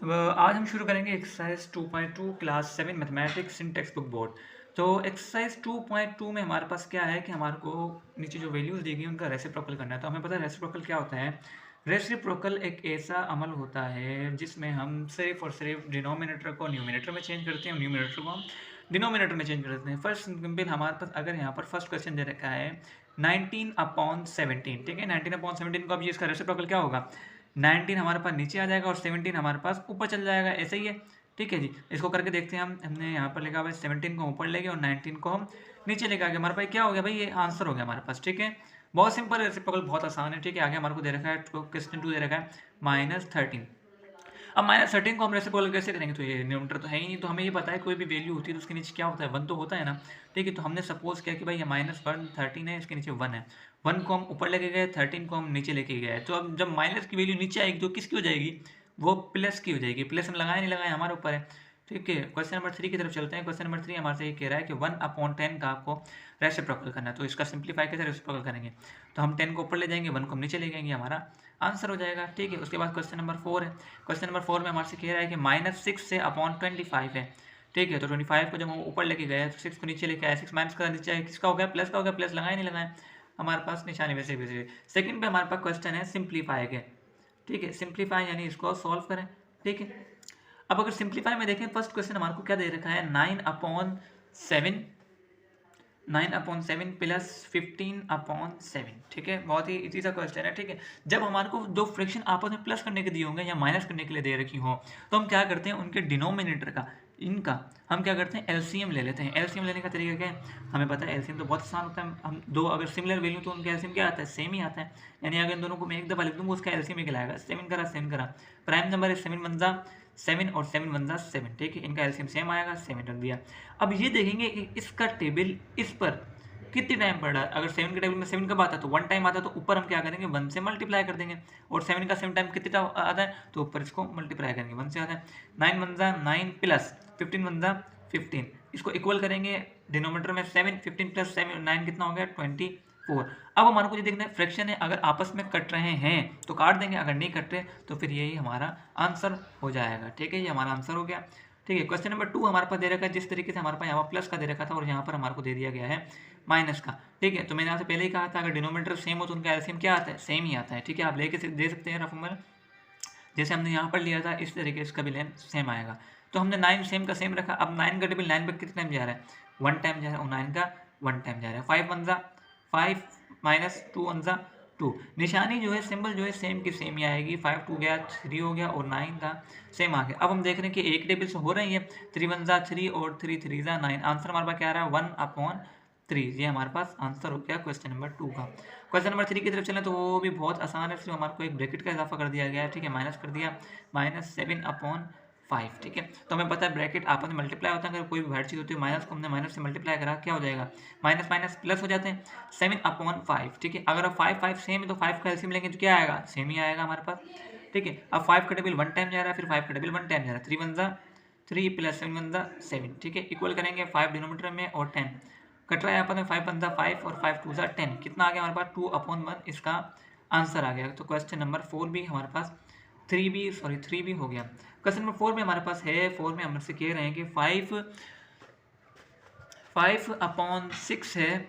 आज हम शुरू करेंगे एक्सरसाइज 2.2 क्लास 7 मैथमेटिक्स इन टेक्स्ट बुक बोर्ड। तो एक्सरसाइज 2.2 में हमारे पास क्या है कि हमारे को नीचे जो वैल्यूज़ दी गई उनका रेसिप्रोकल करना है। तो हमें पता है रेसिप्रोकल क्या होता है। रेसिप्रोकल एक ऐसा अमल होता है जिसमें हम सिर्फ और सिर्फ डिनोमिनेटर को न्यूमिनेटर में चेंज करते हैं और न्यूमिनेटर को हम डिनोमिनेटर में चेंज करते हैं। फर्स्ट सिंपल हमारे पास अगर यहाँ पर फर्स्ट क्वेश्चन दे रखा है 19/17, ठीक है। 19/17 को अब ये इसका रेसिप्रोकल क्या होगा, 19 हमारे पास नीचे आ जाएगा और 17 हमारे पास ऊपर चल जाएगा, ऐसे ही है। ठीक है जी, इसको करके देखते हैं हम। हमने यहाँ पर लिखा हुआ है 17 को ऊपर ले गए और 19 को हम नीचे लेके आ गए। हमारे पास क्या हो गया भाई, ये आंसर हो गया हमारे पास। ठीक है, बहुत सिंपल है, रेसिप्रोकल बहुत आसान है। ठीक है, आगे हमारे को दे रखा है क्वेश्चन 2 दे रखा है -13। अब -13 को हम रेसिप्रोकल कैसे करेंगे, तो ये न्यूमरेटर तो है ही नहीं, तो हमें ये पता है कोई भी वैल्यू होती है तो उसके नीचे क्या होता है, 1 तो होता है ना। ठीक है, तो हमने सपोज किया कि भाई ये -13 है, इसके नीचे 1 है। 1 को हम ऊपर लेके गए, 13 को हम नीचे लेके गए। तो अब जब माइनस की वैल्यू नीचे आएगी तो किसकी हो जाएगी, वो प्लस की हो जाएगी। प्लस हम लगाए नहीं लगाए हमारे ऊपर है। ठीक है, क्वेश्चन नंबर 3 की तरफ चलते हैं। क्वेश्चन नंबर 3 हमारे से ये कह रहा है कि 1/10 का आपको रेसिप्रोकल करना है। तो इसका सिंप्लीफाई कैसे रेसिप्रोकल करेंगे, तो हम 10 को ऊपर ले जाएंगे, 1 को हम नीचे ले जाएंगे, हमारा आंसर हो जाएगा। ठीक है, उसके बाद क्वेश्चन नंबर 4 है। क्वेश्चन नंबर 4 में हमारे से कह रहा है कि -6 से अपॉन 25 है। ठीक है, तो 25 को जब हम ऊपर लेके गए तो 6 को नीचे लेके आए, 6 माइनस का नीचे आए, किसका हो गया, प्लस का हो गया। प्लस लगाए नहीं लगाए, हमारे पास निशानी वैसे वैसे। सेकंड पे हमारे पास क्वेश्चन है सिंप्लीफाई के। ठीक है, सिंप्लीफाई यानी इसको सॉल्व करें। ठीक है, अब अगर सिंप्लीफाई में देखें, फर्स्ट क्वेश्चन हमारे को क्या दे रखा है, 9/7 9/7 प्लस 15/7। ठीक है, बहुत ही इजी सा क्वेश्चन है। ठीक है, जब हमारे को दो फ्रैक्शन आपस में प्लस करने के दिए होंगे या माइनस करने के लिए दे रखी हो, तो हम क्या करते हैं, उनके डिनोमिनेटर का, इनका हम क्या करते हैं, एलसीएम ले लेते हैं। एलसीएम लेने का तरीका क्या है, हमें पता है एलसीएम तो बहुत आसान होता है। हम दो अगर सिमिलर वैल्यू तो उनका एलसीएम क्या आता है, सेम ही आता है। यानी अगर इन दोनों को मैं एक दफा लिख दूंगा उसका एलसीएम ही कहलाएगा। 7 करा प्राइम नंबर है, 7 वन जा 7 और 7 वन जा 7। ठीक है, इनका एलसीएम सेम आएगा, 7 रख दिया। अब ये देखेंगे कि इसका टेबल इस पर कितने टाइम पड़ रहा है। अगर 7 के टेबल में 7 कब आता है, तो 1 टाइम आता है, तो ऊपर हम क्या करेंगे, 1 से मल्टीप्लाई कर देंगे। और 7 का 7 टाइम कितना आता है, तो ऊपर इसको मल्टीप्लाई करेंगे, 1 से आता है। 9 वन जा 9 प्लस 15 वन जा 15, इसको इक्वल करेंगे डिनोमीटर में 7, 15 प्लस 7 9 कितना हो गया 24। अब हमारे को ये देखना है फ्रैक्शन है, अगर आपस में कट रहे हैं तो काट देंगे, अगर नहीं कट रहे तो फिर यही हमारा आंसर हो जाएगा। ठीक है, ये हमारा आंसर हो गया। ठीक है, क्वेश्चन नंबर 2 हमारे पास दे रखा है, जिस तरीके से हमारे पास यहाँ पर प्लस का दे रखा था और यहाँ पर हमारे को दे दिया गया है माइनस का। ठीक है, तो मैंने यहाँ से पहले ही कहा था अगर डिनोमीटर सेम हो तो उनका एलसीएम क्या आता है, सेम ही आता है। ठीक है, आप लेके दे सकते हैं रफ में, जैसे हमने यहाँ पर लिया था इस तरीके से इसका भी लेंथ सेम आएगा। तो हमने 9 सेम का सेम रखा। अब 9 का टेबल 9 पर कितना टाइम जा रहा है, 1 टाइम जा रहा है, और 9 का 1 टाइम जा रहा है। 5 वन जा 5 माइनस 2 वन जा 2, निशानी जो है सिंबल जो है सेम की सेम ही आएगी। 5 2 गया 3 हो गया और 9 था सेम आ गया। अब हम देख रहे हैं कि एक टेबल से हो रही है, 3 वन जा 3 और 3 3 जा 9। आंसर हमारे पास क्या आ रहा है, 1/3। ये हमारे पास आंसर हो गया क्वेश्चन नंबर 2 का। क्वेश्चन नंबर 3 की तरफ चलें तो वो भी बहुत आसान है, सिर्फ हमारे को एक ब्रैकेट का इजाफा कर दिया गया है। ठीक है, माइनस कर दिया -7/5। ठीक है, तो हमें पता है ब्रैकेट आपस में मल्टीप्लाई होता है, अगर कोई भी वाइड चीज़ होती है माइनस को हमने माइनस से मल्टीप्लाई करा, क्या हो जाएगा, माइनस माइनस प्लस हो जाते हैं, 7/5। ठीक है, अगर अब 5 5 सेम है तो 5 का एलसीएम लेंगे तो क्या आएगा, सेम ही आएगा हमारे पास। ठीक है, अब 5 का टेबल 1 टाइम जा रहा है, फिर 5 का टेबल 1 टाइम जा रहा है, 3 वन जा 3 प्लस 7 वन जा 7। ठीक है, इक्वल करेंगे 5 डिनोमीटर में और 10 कट रहा है यहाँ पर, 5 वन जा 5 और 5 टू जा 10, कितना आ गया हमारे पास 2/1 इसका आंसर आ गया। तो क्वेश्चन नंबर 4 भी हमारे पास 3 भी हो गया। क्वेश्चन नंबर 4 में हमारे पास है, 4 में हमसे कह रहे हैं कि 5/6 है,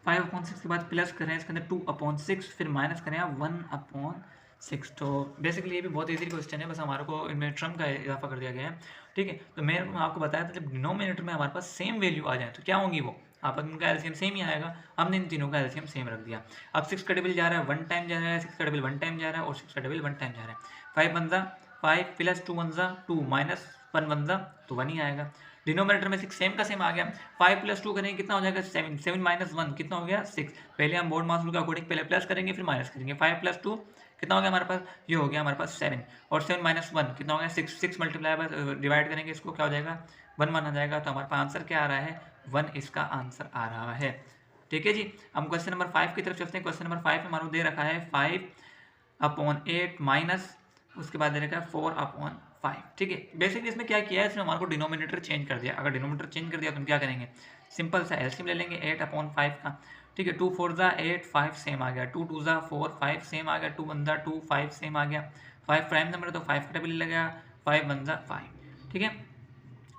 5/6 के बाद प्लस करें इसके अंदर 2/6, फिर माइनस करें 1/6। तो बेसिकली ये भी बहुत इजी क्वेश्चन है, बस हमारे को इनमें टर्म का इजाफा कर दिया गया है। ठीक है, तो मैं आपको बताया था जब डिनोमिनेटर में हमारे पास सेम वैल्यू आ जाए तो क्या होंगी वो, आपस में उनका एलसीएम सेम ही आएगा। हमने इन तीनों का एलसीएम सेम रख दिया। अब 6 का टेबल जा रहा है 1 टाइम जा रहा है, 6 का टेबल 1 टाइम जा रहा है और 6 का टेबल 1 टाइम जा रहा है। 5 वन जा 5 प्लस 2 वन जा 2 माइनस 1 वन जा तो 1 ही आएगा। डिनोमिनेटर में 6 सेम का सेम आ गया, 5 प्लस 2 करेंगे कितना हो जाएगा 7, 7 माइनस 1 कितना हो गया 6। पहले हम बोर्ड मास रूल के अकॉर्डिंग पहले प्लस करेंगे फिर माइनस करेंगे। 5 प्लस 2 कितना हो गया हमारे पास, ये हो गया हमारे पास 7 और 7 माइनस 1 कितना हो गया 6। 6 मल्टीप्लाई बाय डिवाइड करेंगे इसको क्या हो जाएगा 1 1 आ जाएगा। तो हमारे पास आंसर क्या आ रहा है, 1 इसका आंसर आ रहा है। ठीक है जी, हम क्वेश्चन नंबर 5 की तरफ चलते हैं। क्वेश्चन नंबर 5 में हमारे को दे रखा है 5/8 माइनस उसके बाद दे रखा है 4/5। ठीक है, बेसिकली इसमें क्या किया है, इसमें हमारे को डिनोमिनेटर चेंज कर दिया। अगर डिनोमिनेटर चेंज कर दिया तो हम क्या करेंगे, सिंपल सा एलसीएम ले लेंगे 8/5 का। ठीक है, 2 4 जा 8 5 सेम आ गया, 2 2 जा 4 5 सेम आ गया, 2 1 जा 2 5 सेम आ गया। 5 प्राइम नंबर है तो 5 का टेबल ले गया, 5 1 ज़ा 5, ठीक है।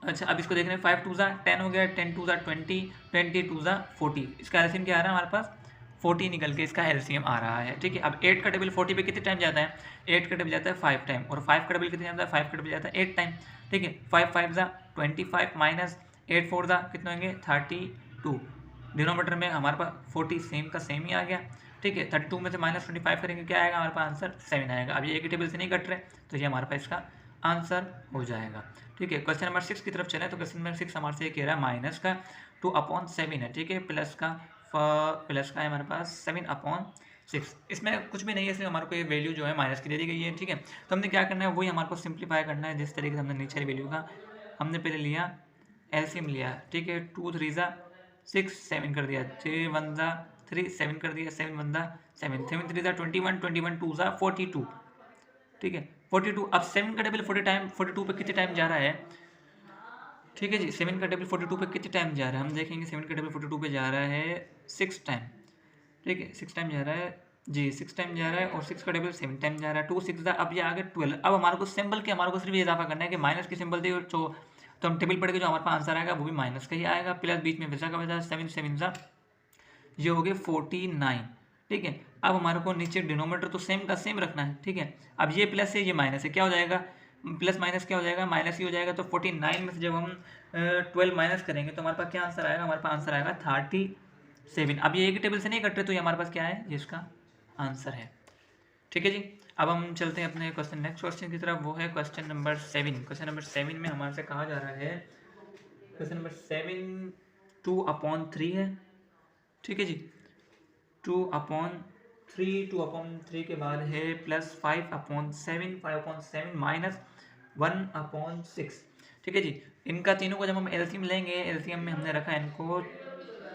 अच्छा अब इसको देख रहे हैं, 5 2 ज़ा 10 हो गया, 10 2 ज़ा 20, 20 2 ज़ा 40, इसका एलसीएम क्या आ रहा है हमारे पास 40 निकल के इसका एलसीएम आ रहा है, ठीक है। अब 8 का टेबल 40 पे कितने टाइम जाता है, 8 का टेबल जाता है 5 टाइम, और 5 का टेबल कितने जाता है, 5 का टेबल जाता है 8 टाइम, ठीक है। 5 5 ज़ा 25 माइनस 8 4 ज़ा कितने होंगे 32, डिनोमीटर में हमारे पास 40 सेम का सेम ही आ गया, ठीक है। 32 में से माइनस 25 करेंगे क्या आएगा हमारे पास आंसर 7 आएगा। अब ये एक ही टेबल से नहीं कट रहे, तो ये हमारे पास इसका आंसर हो जाएगा, ठीक है। क्वेश्चन नंबर 6 की तरफ चले तो क्वेश्चन नंबर 6 हमारे से कह रहा है माइनस का 2/7 है, ठीक है, प्लस का है हमारे पास 7/6। इसमें कुछ भी नहीं है, इसलिए हमारे को ये वैल्यू जो है माइनस की दे दी गई है, ठीक है। तो हमने क्या करना है वही हमारे को सिंप्लीफाई करना है, जिस तरीके से हमने नीचे वैल्यू का हमने पहले लिया एलसीएम लिया, ठीक है। 2 3 ज़ा 6 7 कर दिया, 3 1 ज़ा 3 7 कर दिया, 7 1 ज़ा 7 7 3 ज़ा 21 21 2 ज़ा 42, ठीक है 42। अब 7 का टेबल 42 पे कितने टाइम जा रहा है, ठीक है जी। 7 का टेबल 42 पे कितने टाइम जा रहा है हम देखेंगे, 7 का टेबल 42 पे जा रहा है 6 टाइम, ठीक है 6 टाइम जा रहा है जी, 6 टाइम जा रहा है, और 6 का टेबल 7 टाइम जा रहा है, 2 6 दा, अब ये आ गया 12। अब हमारे को सिंबल के हमारे को सिर्फ ये इजाफा करना है कि माइनस की सिंबल दी तो हम टेबल पढ़ के जो हमारे पास आंसर आएगा वो भी माइनस का ही आएगा, प्लस बीच में वैसा का वैसा 7 7 ज़ा ये हो गए 49, ठीक है। अब हमारे को नीचे डिनोमीटर तो सेम का सेम रखना है, ठीक है। अब ये प्लस है ये माइनस है, क्या हो जाएगा प्लस माइनस क्या हो जाएगा माइनस ही हो जाएगा, तो 49 में से जब हम 12 माइनस करेंगे तो हमारे पास क्या आंसर आएगा, हमारे पास आंसर आएगा 37। अब ये एक ही टेबल से नहीं कट रहे, तो ये हमारे पास क्या है, ये इसका आंसर है, ठीक है जी। अब हम चलते हैं अपने क्वेश्चन नेक्स्ट क्वेश्चन की तरफ, वो है क्वेश्चन नंबर 7। क्वेश्चन नंबर 7 में हमारे से कहा जा रहा है, क्वेश्चन नंबर 7 2/3 है, ठीक है जी। 2/3 के बाद है प्लस 5/7 माइनस 1/6, ठीक है जी। इनका तीनों को जब हम एलसीएम लेंगे, एलसीएम में हमने रखा है इनको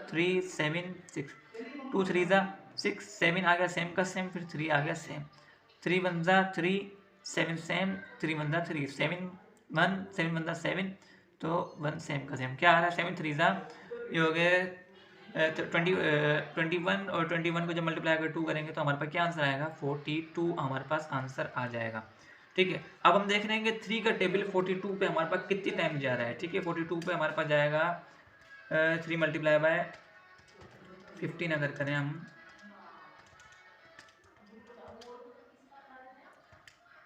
3 7 6, 2 3 ज़ा 6 7 आ गया सेम का सेम, फिर 3 आ गया सेम, 3 1 ज़ा 3 7 सेम, 3 1 ज़ा 3 7 1 7 1 ज़ा 7, तो 1 सेम का सेम क्या आ रहा है 7 3 ज़ा ये हो गए 21, और 21 को जब मल्टीप्लाई कर 2 करेंगे तो हमारे पास क्या आंसर आएगा 42 हमारे पास आंसर आ जाएगा, ठीक है। अब हम देख रहे हैं कि 3 का टेबल 42 पे हमारे पास कितनी टाइम जा रहा है, ठीक है। 42 पे हमारे पास जाएगा 3 मल्टीप्लाई बाय 15 अगर करें हम,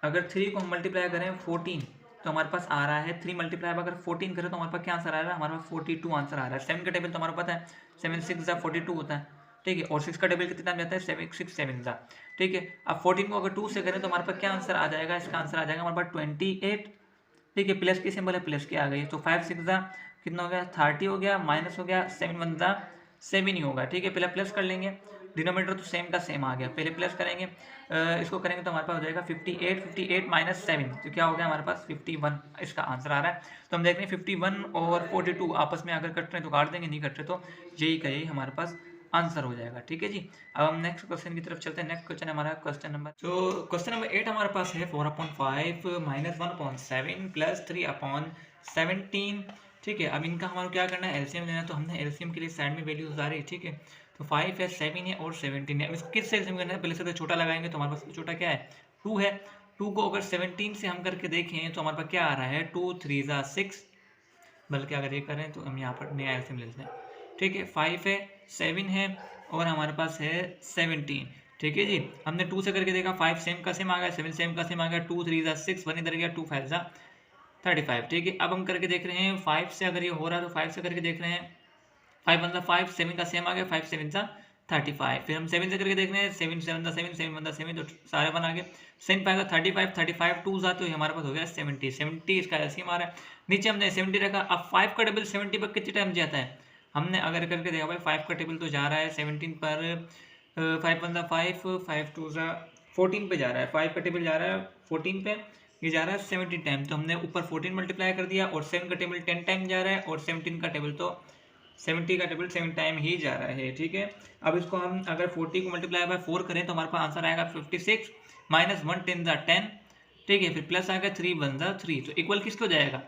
अगर 3 को हम मल्टीप्लाई करें 14 तो हमारे पास आ रहा है 3 मल्टीप्लाई अगर 14 करें तो हमारे पास क्या आंसर आ रहा है, हमारे पास 42 आंसर आ रहा है। 7 का टेबल तो हमारा पता है 7 6 ज़ा 42 होता है, ठीक है, और 6 का टेबल कितना टाइम जाता है 7 6 7 ज़ा, ठीक है। अब 14 को अगर 2 से करें तो हमारे पास क्या आंसर आ जाएगा, इसका आंसर आ जाएगा हमारे पास 28, ठीक है। प्लस की सिंबल है, प्लस की आ गई, तो 5 6 ज़ा कितना हो गया 30 हो गया, माइनस हो गया 7 1 ज़ा 7 ही होगा, ठीक है। पहले प्लस कर लेंगे, डिनोमीटर तो सेम का सेम आ गया, पहले प्लस करेंगे इसको करेंगे तो हमारे पास हो जाएगा 58 माइनस 7, तो क्या हो गया हमारे पास 51 इसका आंसर आ रहा है। तो हम देख रहे हैं 51 और 42 आपस में अगर कट रहे हैं तो काट देंगे, नहीं कट रहे तो यही का यही हमारे पास आंसर हो जाएगा, ठीक है जी। अब हम नेक्स्ट क्वेश्चन की तरफ चलते हैं। नेक्स्ट क्वेश्चन हमारा क्वेश्चन नंबर 8 हमारे पास है 4/5 माइनस 1/7 प्लस 3/17, ठीक है। अब इनका हमारा क्या करना है एलसीएम लेना है, तो हमने एलसीएम के लिए साइड में वैल्यूज आ रही है, ठीक है। तो 5 है 7 है और 17 है। अब इसको किस से एलसीएम करना है, पहले से तो छोटा लगाएंगे तो हमारे पास छोटा क्या है 2 है, 2 को अगर 17 से हम करके देखें तो हमारे पास क्या आ रहा है 2 3 ज़ा 6, बल्कि अगर ये करें तो हम यहाँ पर नया एलसीएम ले लेते हैं, ठीक है। 5 है 7 है और हमारे पास है 17, ठीक है जी। हमने 2 से करके देखा 5 सेम का सेम आ गया, 7 सेम का सेम आ गया, 2 3 ज़ा 6 1 इधर गया, 2 5 ज़ा 35, ठीक है। अब हम करके देख रहे हैं 5 से अगर ये हो रहा है तो 5 से करके देख रहे हैं, 5 1 ज़ा 5 7 का सेम आ गया, 5 7 ज़ा 35, फिर हम 7 से करके देख रहे हैं 7 7 ज़ा 7 7 1 ज़ा 7, तो सारे बन आ गए, 7 5 35 35 2 ज़ा तो हमारे पास हो गया 70 इसका एलसीएम आ रहा है। नीचे हमने 70 रखा, अब 5 का टेबल 70 पर कितने टाइम जाता है, हमने अगर करके देखा भाई 5 का टेबल तो जा रहा है 17 पर 5 1 ज़ा 5 5 2 ज़ा 14 पे जा रहा है, 5 का टेबल जा रहा है 14 पे, ये जा रहा है 17 टाइम, तो हमने ऊपर 14 मल्टीप्लाई कर दिया, और 7 का टेबल 10 टाइम जा रहा है, और 17 का टेबल तो 70 का टेबल 7 टाइम ही जा रहा है, ठीक है। अब इसको हम अगर 40 को मल्टीप्लाई बाय 4 करें तो हमारे पास आंसर आएगा 56 माइनस 1 10 ज़ा 10, ठीक है। फिर प्लस आ गया 3 1 ज़ा 3, तो इक्वल किसको जाएगा,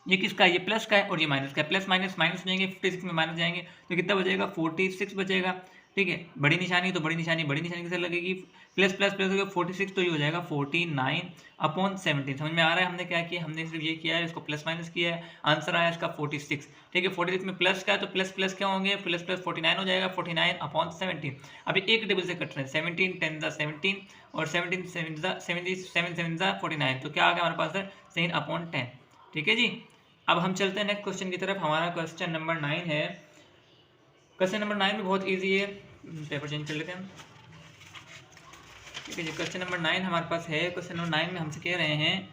ये किसका है, ये प्लस का है और ये माइनस का है, प्लस माइनस माइनस जाएंगे 56 में माइनस जाएंगे तो कितना बचेगा 46 बचेगा, ठीक है। बड़ी निशानी तो बड़ी निशानी किसे लगेगी प्लस प्लस प्लस हो गया 46, तो ये हो जाएगा 49/17। समझ में आ रहा है हमने क्या किया, हमने सिर्फ ये किया है, इसको प्लस माइनस किया है, आंसर आया इसका 46। ठीक है, 46 में प्लस का है तो प्लस प्लस क्या होंगे, प्लस प्लस 49 हो जाएगा, 49/17। अभी एक टेबल से कट रहे हैं, 17 10 17 और 17 7 49, तो क्या आ गया हमारे पास है 7/10। ठीक है जी, अब हम चलते हैं नेक्स्ट क्वेश्चन की तरफ। हमारा क्वेश्चन नंबर 9 है। क्वेश्चन नंबर 9 भी बहुत ईजी है, पेपर चेंज कर लेते हैं हम। ठीक है जी, क्वेश्चन नंबर 9 हमारे पास है। क्वेश्चन नंबर 9 में हमसे कह रहे हैं,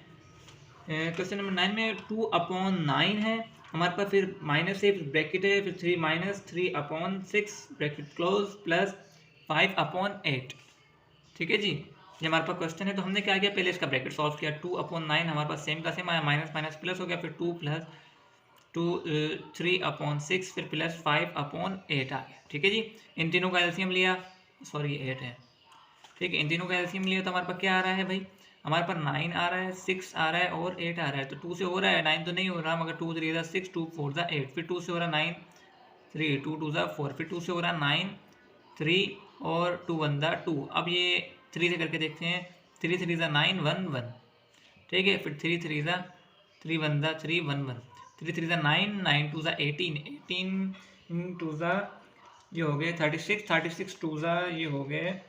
क्वेश्चन नंबर 9 में 2/9 है हमारे पास, फिर माइनस है, फिर ब्रैकेट है, फिर 3 माइनस 3/6 ब्रैकेट क्लोज प्लस 5/8। ठीक है जी, ये हमारे पास क्वेश्चन है। तो हमने क्या किया, पहले इसका ब्रैकेट सॉल्व किया। 2/9 हमारे पास सेम का सेम आया, माइनस माइनस प्लस हो गया, फिर 2 प्लस 3/6 फिर प्लस 5/8 आ गया। ठीक है जी, इन तीनों का एलसीएम लिया, सॉरी 8 है। ठीक है, इन तीनों का एलसीएम लिया तो हमारे पास क्या आ रहा है भाई, हमारे पास 9 आ रहा है, 6 आ रहा है और 8 आ रहा है। तो 2 से हो रहा है, 9 तो नहीं हो रहा, मगर 2 3 6 2 4 8, फिर 2 से हो रहा 9 3 2 2 4, फिर 2 से हो रहा 9 3 और 2 1 2। अब ये 3 से करके देखते हैं, 3 3 9 1 1। ठीक है, फिर 3 3 3 1 3 1 1, 3 3 9 9 2 18 18 2 ये हो गए 36 36 2 ये हो गए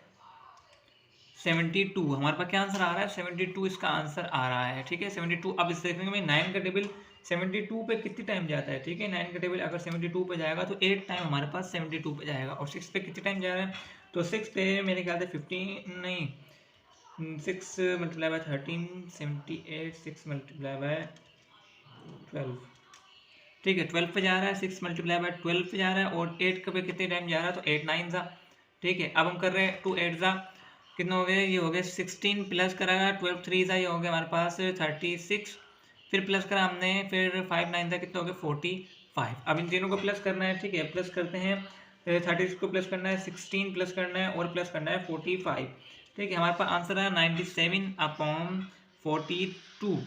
72। हमारे पास क्या आंसर आ रहा है, 72 इसका आंसर आ रहा है। ठीक है, 72। अब इस देखेंगे भाई 9 का टेबल 72 पे कितनी टाइम जाता है। ठीक है, 9 का टेबल अगर 72 पे जाएगा तो 8 टाइम हमारे पास 72 पे जाएगा, और 6 पे कितने टाइम जा रहा है, तो 6 पे मेरे ख्याल से 15 नहीं, 6 मल्टीप्लाई बाय 13 78, 6 मल्टीप्लाई बाय 12। ठीक है, 12 पे जा रहा है, 6 मल्टीप्लाई बाय 12 पे जा रहा है, और 8 पे कितने टाइम जा रहा है, तो 8 9 ज़ा। ठीक है, अब हम कर रहे हैं 2 8 ज़ा, कितना हो गया, ये हो गया 16 प्लस कराया 12 3 ज़ा, ये हो गया हमारे पास 36, फिर प्लस करा हमने, फिर 5 9 ज़ा, कितना हो गया 45। अब इन तीनों को प्लस करना है। ठीक है, प्लस करते हैं, 36 को प्लस करना है, 16 प्लस करना है और प्लस करना है 45। ठीक है, हमारे पास आंसर है 97/42।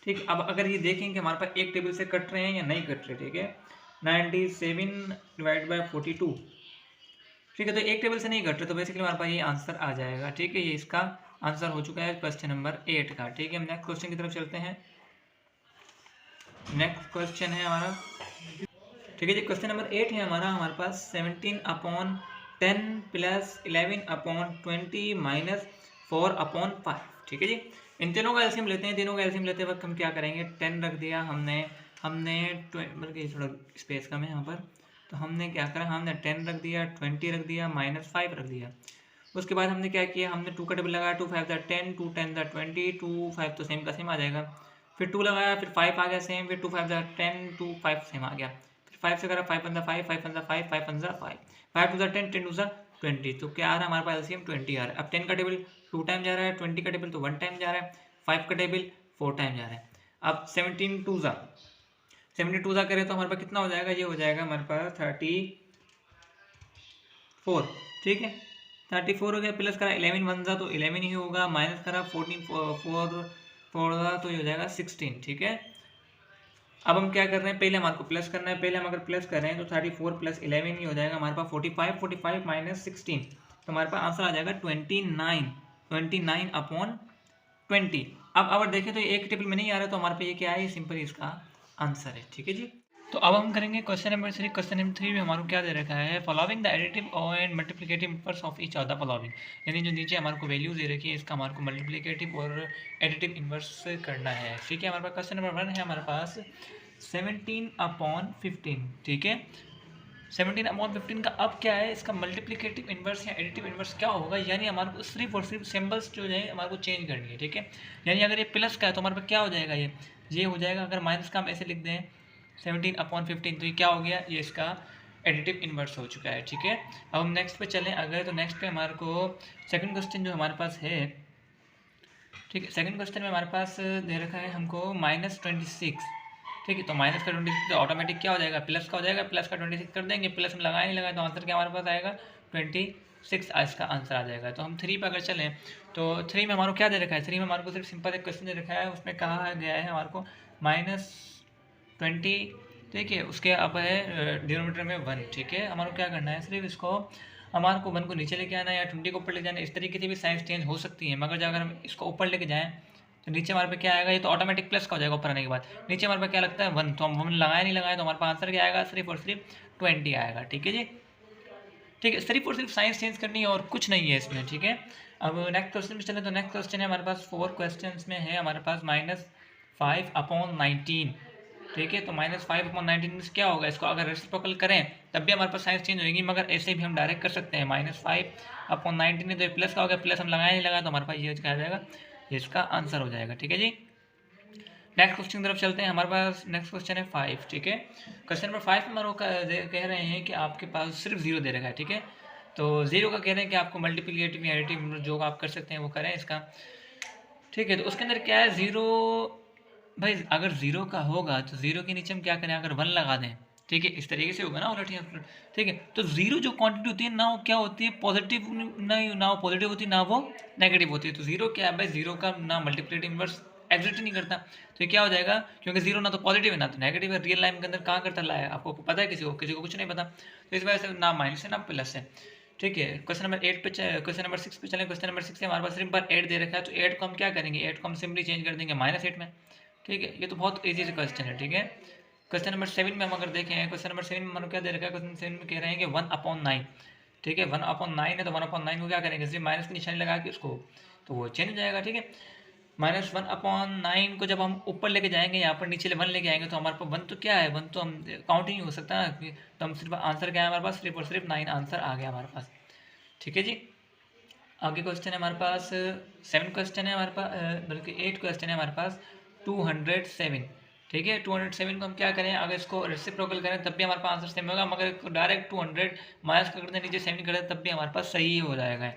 ठीक, अब अगर ये देखें कि हमारे पास एक टेबल से कट रहे हैं या नहीं कट रहे। ठीक है, 97 डिवाइड बाय 42। ठीक है, तो एक टेबल से नहीं कट रहे, तो बेसिकली हमारे पास ये आंसर आ जाएगा। ठीक है, ये इसका आंसर हो चुका है क्वेश्चन नंबर 8 का। ठीक है, हम नेक्स्ट क्वेश्चन की तरफ चलते हैं। नेक्स्ट क्वेश्चन है हमारा, ठीक है जी, क्वेश्चन नंबर 8 है हमारे पास 17/10 प्लस 11/20 माइनस 4/5। ठीक है जी, इन तीनों का एलसीएम लेते हैं। तीनों का एलसीएम लेते वक्त हम क्या करेंगे, 10 रख दिया हमने बल्कि थोड़ा स्पेस कम है यहाँ पर, तो हमने क्या करा, हमने 10 रख दिया, 20 रख दिया, माइनस 5 रख दिया। उसके बाद हमने क्या किया, हमने 2 का टेबल लगाया, 2 5 10 2 10 20 2 5 तो सेम का सेम आ जाएगा, फिर 2 लगाया, फिर 5 आ गया सेम, फिर 2 5 10 2 5 सेम आ गया, फिर 5 से करा 5 1 5 5 1 5 5 1 5 5 2 10 10 2 20, तो क्या आ रहा है हमारे पास एलसीएम 20 आ रहा है। अब 10 का टेबल 2 टाइम जा रहा है, 20 का टेबल तो 1 टाइम जा रहा है, 5 का टेबल 4 टाइम जा रहा है। अब 72 2 करें तो हमारे पास कितना हो जाएगा, ये हो जाएगा हमारे पास 34। ठीक है, 34 हो गया, प्लस करा 11 1 तो 11 ही होगा, माइनस करा 14 4 तो ये हो जाएगा 16। ठीक है, अब हम क्या कर रहे हैं, पहले हमारे को प्लस करना है। पहले हम अगर प्लस कर रहे हैं तो 34 प्लस 11 ही हो जाएगा हमारे पास 45 45 माइनस 16, तो हमारे पास आंसर आ जाएगा 29/20। अब अगर देखें तो एक टेबल में नहीं आ रहा, तो हमारे पास ये क्या है, सिंपल इसका आंसर है। ठीक है जी, तो अब हम करेंगे क्वेश्चन नंबर 3। क्वेश्चन नंबर 3 में हमारे को क्या दे रखा है, following the additive and multiplicative inverse of each of the following, यानी जो नीचे हमारे को वैल्यूज दे रखी है, इसका हमारे को मल्टीप्लिकेटिव और एडिटिव इनवर्स करना है। ठीक है, हमारे पास क्वेश्चन नंबर 1 है हमारे पास 17/15। ठीक है, 17/15 का अब क्या है, इसका मल्टीप्लिकेटिव इनवर्स या एडिटिव इनवर्स क्या होगा, यानी हमारे को सिर्फ और सिर्फ सिंबल्स जो है हमारे को चेंज करनी है। ठीक है, यानी अगर ये प्लस का है तो हमारे पास क्या हो जाएगा, ये हो जाएगा। अगर माइनस का हम ऐसे लिख दें 17/15, तो ये क्या हो गया, ये इसका एडिटिव इनवर्स हो चुका है। ठीक है, अब हम नेक्स्ट पे चलें अगर, तो नेक्स्ट पे हमारे को सेकंड क्वेश्चन जो हमारे पास है। ठीक है, सेकंड क्वेश्चन में हमारे पास दे रखा है हमको -26। ठीक है, तो माइनस का 26 तो ऑटोमेटिक क्या हो जाएगा, प्लस का हो जाएगा, प्लस का 26 कर देंगे, प्लस में लगाया नहीं लगा तो आंसर क्या हमारे पास आएगा 26 इसका आंसर आ जाएगा। तो हम 3 पर अगर चलें तो 3 में हमारे को क्या दे रखा है, 3 में हमारे को सिर्फ सिंपल एक क्वेश्चन दे रखा है, उसमें कहा गया है हमारे को -20। ठीक है, उसके अब है डिनोमिनेटर में 1। ठीक है, हमारे को क्या करना है, सिर्फ इसको हमारे को 1 को नीचे लेके आना है या 20 को ऊपर लेके जाना है, इस तरीके से भी साइंस चेंज हो सकती है। मगर अगर हम इसको ऊपर लेके जाएँ तो नीचे हमारे पे क्या आएगा, ये तो ऑटोमेटिक प्लस का हो जाएगा ऊपर आने के बाद। नीचे हमारे पे क्या लगता है 1, तो हम 1 लगाया नहीं लगाया, तो हमारे पास आंसर क्या आएगा, सिर्फ और सिर्फ 20 आएगा। ठीक है जी, ठीक है, सिर्फ और सिर्फ साइंस चेंज करनी है और कुछ नहीं है इसमें। ठीक है, अब नेक्स्ट क्वेश्चन में चले तो नेक्स्ट क्वेश्चन है हमारे पास 4 क्वेश्चन में है हमारे पास -5/19। ठीक है, तो -5/19 क्या होगा, इसको अगर रेसिप्रोकल करें तब भी हमारे पास साइंस चेंज होगी, मगर ऐसे भी हम डायरेक्ट कर सकते हैं। -5/19 है तो प्लस का हो गया, प्लस हम लगाया नहीं लगा तो हमारे पास ये क्या आ जाएगा, ये इसका आंसर हो जाएगा। ठीक है जी, नेक्स्ट क्वेश्चन की तरफ चलते हैं। हमारे पास नेक्स्ट क्वेश्चन है 5। ठीक है, क्वेश्चन नंबर 5 में हमारे कह रहे हैं कि आपके पास सिर्फ 0 दे रखा है। ठीक है, तो 0 का कह रहे हैं कि आपको मल्टीप्लिकेटिव या एडिटिव जो आप कर सकते हैं वो करें इसका। ठीक है, तो उसके अंदर क्या है 0, भाई अगर 0 का होगा तो 0 के नीचे हम क्या करें, अगर 1 लगा दें। ठीक है, इस तरीके से होगा ना उलट। ठीक है, तो 0 जो क्वांटिटी होती है ना वो क्या होती है, पॉजिटिव, ना वो पॉजिटिव होती है ना वो नेगेटिव होती है। तो 0 क्या है भाई, 0 का ना मल्टीप्लिकेटिव इनवर्स एग्जिस्ट नहीं करता। तो ये क्या हो जाएगा, क्योंकि 0 ना तो पॉजिटिव है ना तो नेगेटिव है, रियल लाइन के अंदर कहाँ करता है, आपको पता है, किसी को कुछ नहीं पता। तो इस वजह से ना माइनस है ना प्लस है। ठीक है, क्वेश्चन नंबर 8 पे क्वेश्चन नंबर 6 पे चलें। क्वेश्चन नंबर 6 से हमारे पास सिर्फ 8 दे रखा है, तो 8 को हम क्या करेंगे, 8 को हम सिंपली चेंज कर देंगे -8 में। ठीक है, ये तो बहुत ईजी से क्वेश्चन है। ठीक है, क्वेश्चन नंबर 7 में हम अगर देखें, क्वेश्चन नंबर 7 में हमारे क्या दे रखा है, क्वेश्चन 7 में कह रहे हैं कि 1/9। ठीक है, 1/9 है तो 1/9 को क्या करेंगे, सिर्फ माइनस की निशानी लगा के उसको, तो वो चेंज हो जाएगा। ठीक है, -1/9 को जब हम ऊपर लेके जाएंगे, यहाँ पर नीचे 1 लेके आएंगे तो हमारे पास 1 तो क्या है, 1 तो हम काउंट ही नहीं हो सकता ना, तो हम सिर्फ आंसर क्या है हमारे पास, सिर्फ और सिर्फ 9 आंसर आ गया हमारे पास। ठीक है जी, आगे क्वेश्चन है हमारे पास 7 क्वेश्चन है हमारे पास, बल्कि 8 क्वेश्चन है हमारे पास 207। ठीक है, 207 को हम क्या करें, अगर इसको रेसिप्रोकल करें तब भी हमारे पास आंसर सेम होगा, मगर डायरेक्ट 200 माइनस कर दें, नीचे 7 कर दें तब भी हमारे पास सही हो जाएगा।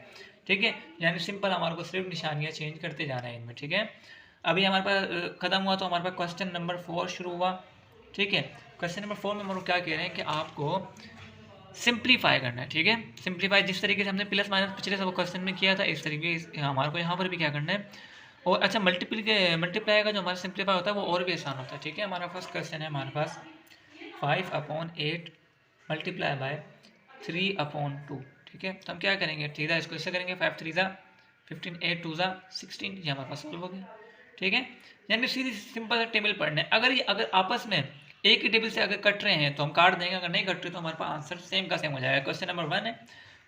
ठीक है, यानी सिंपल हमारे को सिर्फ निशानियाँ चेंज करते जाना है इनमें। ठीक है, अभी हमारे पास ख़त्म हुआ तो हमारे पास क्वेश्चन नंबर 4 शुरू हुआ। ठीक है, क्वेश्चन नंबर 4 में हमारे क्या कह रहे हैं कि आपको सिंप्लीफाई करना है। ठीक है, सिंप्लीफाई जिस तरीके से हमने प्लस माइनस पिछले सब क्वेश्चन में किया था, इस तरीके हमारे को यहाँ पर भी क्या करना है। और अच्छा, मल्टीप्लाई का जो हमारा सिंप्लीफाई होता है वो और भी आसान होता है। ठीक है, हमारा फर्स्ट क्वेश्चन है हमारे पास 5/8 मल्टीप्लाई बाय 3/2। ठीक है, तो हम क्या करेंगे, सीधा इसको इससे करेंगे, 5 3 15, 8 2 16, ये हमारे पास सॉल्व हो गया। ठीक है, यानी सीधी सिंपल टेबल पढ़ना है। अगर आपस में एक ही टेबल से अगर कट रहे हैं तो हम काट देंगे, अगर नहीं कट रहे तो हमारे पास आंसर सेम का सेम हो जाएगा। क्वेश्चन नंबर 1 है।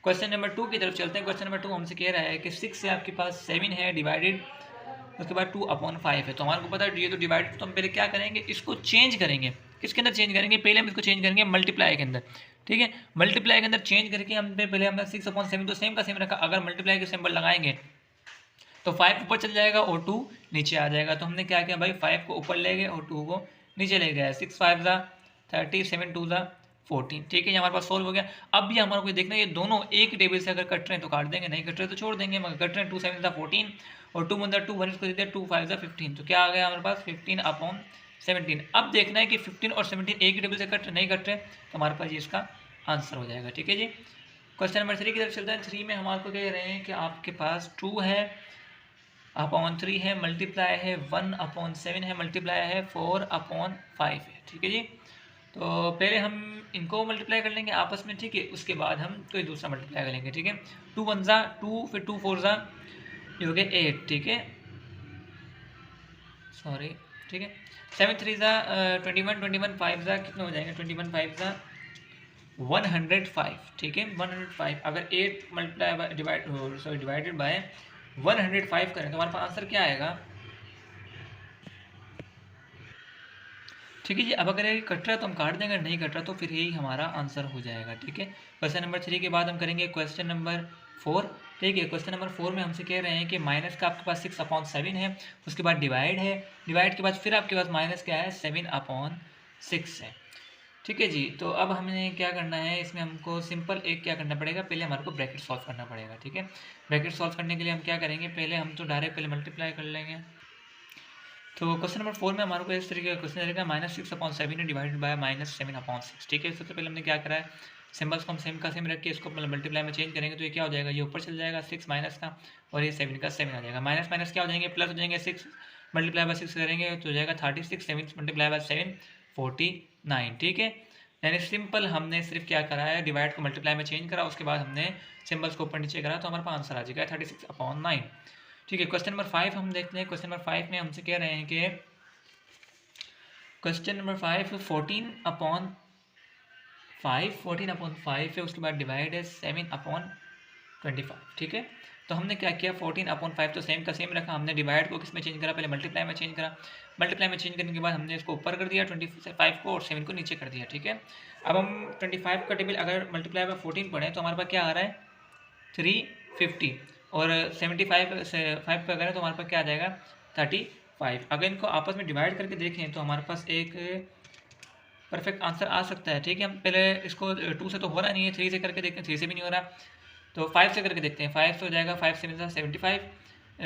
क्वेश्चन नंबर 2 की तरफ चलते हैं। क्वेश्चन नंबर 2 हमसे कह रहा है कि 6 से आपके पास 7 है डिवाइडेड, उसके बाद 2/5 है। तो हमारे को पता है ये तो डिवाइड, तो हम पहले क्या करेंगे, इसको चेंज करेंगे। किसके अंदर चेंज करेंगे, पहले हम इसको चेंज करेंगे मल्टीप्लाई के अंदर। ठीक है, मल्टीप्लाई के अंदर चेंज करके हमने पहले हमने 6/7 तो सेम का सेम रखा। अगर मल्टीप्लाई के सिंबल लगाएंगे तो 5 ऊपर चल जाएगा और 2 नीचे आ जाएगा। तो हमने क्या किया भाई, 5 को ऊपर ले गए और 2 को नीचे ले गए। 6 5 30, 7 2 14। ठीक है, ये हमारे पास सोल्व हो गया। अब भी हमारे को देखना है ये दोनों एक टेबल से अगर कट रहे हैं तो काट देंगे, नहीं कट रहे तो छोड़ देंगे। मगर कट रहे हैं 2 7 14 और 2 1 2 1 इसको दे दिया, 2 5 15। तो क्या आ गया हमारे पास 15/17। अब देखना है कि 15 और 17 एक ही टेबल से नहीं कट रहे तो हमारे पास ये इसका आंसर हो जाएगा। ठीक है जी, क्वेश्चन नंबर 3 की तरफ चलता है। 3 में हमारे को कह रहे हैं कि आपके पास 2 है /3 है, मल्टीप्लाई है 1/7 है, मल्टीप्लाई है 4/5 है। ठीक है जी, तो पहले हम इनको मल्टीप्लाई कर लेंगे आपस में। ठीक है, उसके बाद हम कोई दूसरा मल्टीप्लाई करेंगे। ठीक है, 2 1 2, फिर 2 4 ये हो गया 8। ठीक है, सॉरी। ठीक है, 7 3 21, 21 5 कितने हो जाएंगे, 21 5 105। ठीक है, 105 अगर 8 मल्टीप्लाई डिवाइडेड बाय 105 करें तो हमारे पास आंसर क्या आएगा। ठीक है जी, अब अगर ये कट रहा है तो हम काट देंगे, नहीं कट रहा तो फिर यही हमारा आंसर हो जाएगा। ठीक है, क्वेश्चन नंबर 3 के बाद हम करेंगे क्वेश्चन नंबर 4। ठीक है, क्वेश्चन नंबर 4 में हमसे कह रहे हैं कि माइनस का आपके पास 6/7 है, उसके बाद डिवाइड है, डिवाइड के बाद फिर आपके पास माइनस क्या है 7/6 है। ठीक है जी, तो अब हमें क्या करना है, इसमें हमको सिंपल एक क्या करना पड़ेगा, पहले हमारे को ब्रैकेट सॉल्व करना पड़ेगा। ठीक है, ब्रैकेट सॉल्व करने के लिए हम क्या करेंगे, पहले हम तो डायरेक्ट पहले मल्टीप्लाई कर लेंगे। तो क्वेश्चन नंबर 4 में हमारे को इस तरीके का क्वेश्चन रहेगा, -6/7 डिवाइडेड बाय -7/6। ठीक है, सबसे पहले हमने क्या करा है, सिंबल्स को हम सेम का सेम रख के इसको मल्टीप्लाई में चेंज करेंगे तो ये क्या हो जाएगा, ये ऊपर चल जाएगा 6 माइनस का और ये 7 का 7 आ जाएगा। माइनस माइनस क्या हो जाएंगे, प्लस हो जाएंगे। 6 मल्टीप्लाई बाय 6 करेंगे तो हो जाएगा 36, 7 मल्टीप्लाई बाय 7 49। ठीक है, यानी सिंपल हमने सिर्फ क्या करा है, डिवाइड को मल्टीप्लाई में चेंज करा, उसके बाद हमने सिंबल्स को ऊपर नीचे करा, तो हमारे पास आंसर आ जाएगा 36/9। ठीक है, क्वेश्चन नंबर 5 हम देखते हैं। क्वेश्चन नंबर 5 में हमसे कह रहे हैं कि क्वेश्चन नंबर 5 14/5 है, उसके बाद डिवाइड है 7/25। ठीक है, तो हमने क्या किया, 14/5 तो सेम का सेम रखा, हमने डिवाइड को किस में चेंज करा, पहले मल्टीप्लाई में चेंज करा, मल्टीप्लाई में चेंज करने के बाद हमने इसको ऊपर कर दिया 25 को, और 7 को नीचे कर दिया। ठीक है, अब हम 25 का टेबल अगर मल्टीप्लाई में 14 पढ़ें तो हमारे पास क्या आ रहा है 350, और 75 से 5 पे करें तो हमारे पास क्या आ जाएगा 35। अगर इनको आपस में डिवाइड करके देखें तो हमारे पास एक परफेक्ट आंसर आ सकता है। ठीक है, हम पहले इसको 2 से तो हो रहा नहीं है, 3 से करके देखते हैं, 3 से भी नहीं हो रहा, तो 5 से करके देखते हैं। 5 से हो जाएगा 5 7 75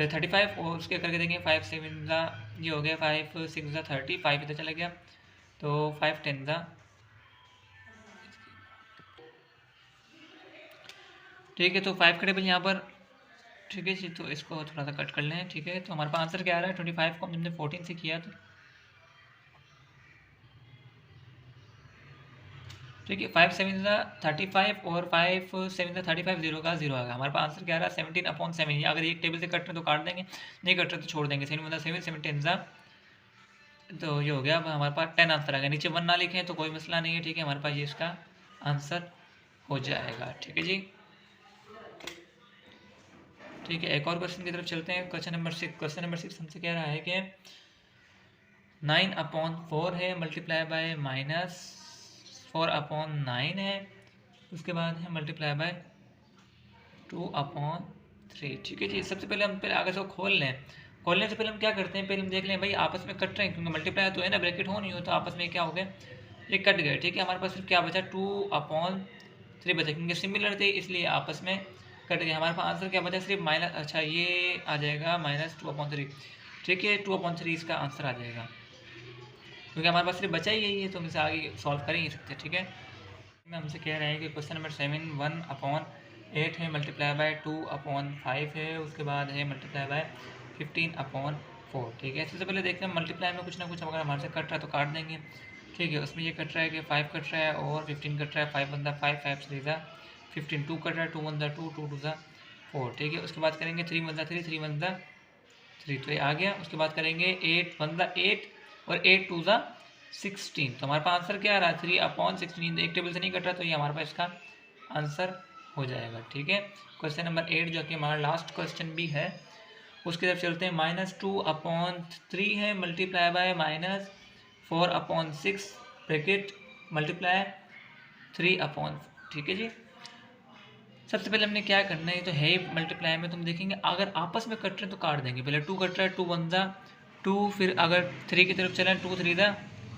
35, और उसके करके देखेंगे 5 7 ये हो गया, 5 6 30, 5 इधर चला गया, तो 5 10 ठीक है, तो 5 का टेबल यहाँ पर। ठीक है जी, तो इसको थोड़ा सा कट कर लें। ठीक है, तो हमारे पास आंसर क्या आ रहा है 25 को हमने 14 से किया, तो ठीक है 5 7 35 और 5 7 35, 0 का 0 आ गया। हमारे पास आंसर क्या आ रहा है 17/7। अगर एक टेबल से कट रहे तो काट देंगे, नहीं कट रहे तो छोड़ देंगे। 7 7 10 तो ये हो गया। अब हमारे पास 10 आंसर आ गया। नीचे 1 ना लिखें तो कोई मसला नहीं है। ठीक है, हमारे पास ये इसका आंसर हो जाएगा। ठीक है जी, ठीक है, एक और क्वेश्चन की तरफ चलते हैं। Question number 6। क्वेश्चन नंबर 6 हमसे कह रहा है कि 9/4 है, मल्टीप्लाई बाय -4/9 है, उसके बाद है मल्टीप्लाई बाय 2/3। ठीक है जी, सबसे पहले हम पहले आगे से खोल लें। खोलने से पहले हम क्या करते हैं, पहले हम देख लें भाई आपस में कट रहे हैं, क्योंकि मल्टीप्लाई तो है ना, ब्रैकेट हो नहीं हो, तो आपस में क्या हो गया, ये कट गए। ठीक है, हमारे पास सिर्फ क्या बचा 2/3 बचा, क्योंकि सिमिलर थे इसलिए आपस में कट गए। हमारे पास आंसर क्या बचा सिर्फ माइनस, अच्छा ये आ जाएगा -2/3। ठीक है, 2/3 इसका आंसर आ जाएगा, क्योंकि हमारे पास सिर्फ बचा ही यही है, तो हम इसे आगे सॉल्व कर ही नहीं सकते। ठीक है, हमसे कह रहे हैं कि क्वेश्चन नंबर 7 1/8 है, मल्टीप्लाई बाय 2/5 है, उसके बाद है मल्टीप्लाई बाय 15/4। ठीक है, सबसे पहले देखते हैं मल्टीप्लाई में कुछ ना कुछ अगर हमारे से कट रहा है तो काट देंगे। ठीक है, उसमें ये कट रहा है कि 5 कट रहा है और 15 कट रहा है। 5 1 5 5 3 15, 2 कट रहा है, 2 1 2 2 2 4। ठीक है, उसके बाद करेंगे 3 1 3 3 1 3, तो ये आ गया। उसके बाद करेंगे 8 1 8 और 8 2 16, तो हमारे पास आंसर क्या आ रहा है 3/16। एक टेबल से नहीं कट रहा, तो ये हमारे पास इसका आंसर हो जाएगा। ठीक है, क्वेश्चन नंबर 8 जो कि हमारा लास्ट क्वेश्चन भी है, उसकी तरफ चलते हैं। -2/3 है, मल्टीप्लाई बाय -4/6 ब्रैकेट मल्टीप्लाई 3/4। ठीक है जी, सबसे पहले हमने क्या करना है, तो है मल्टीप्लाई में, तुम देखेंगे अगर आपस में कट रहे हैं तो काट देंगे। पहले 2 कट रहा है, 2 1 2, फिर अगर 3 की तरफ चलें 2 3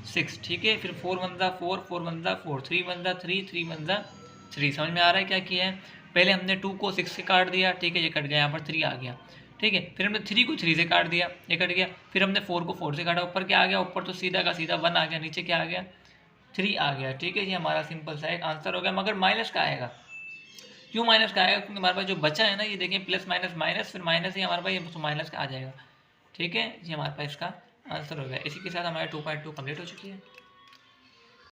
6। ठीक है, फिर 4 1 4 4 1 4 3 1 3 3 1 3। समझ में आ रहा है क्या किया है, पहले हमने 2 को 6 से काट दिया। ठीक है, ये कट गया, यहाँ पर 3 आ गया। ठीक है, फिर हमने 3 को 3 से काट दिया, ये कट गया। फिर हमने 4 को 4 से काटा, ऊपर क्या आ गया, ऊपर तो सीधा का सीधा 1 आ गया, नीचे क्या आ गया 3 आ गया। ठीक है, ये हमारा सिंपल सा एक आंसर हो गया। मगर माइनस का आएगा, क्यों माइनस का आएगा, क्योंकि हमारे पास जो बचा है ना, ये देखें प्लस माइनस माइनस, फिर माइनस ही हमारे पास ये माइनस का आ जाएगा। ठीक है, ये हमारे पास इसका आंसर हो गया। इसी के साथ हमारे 2.2 कंप्लीट हो चुकी है।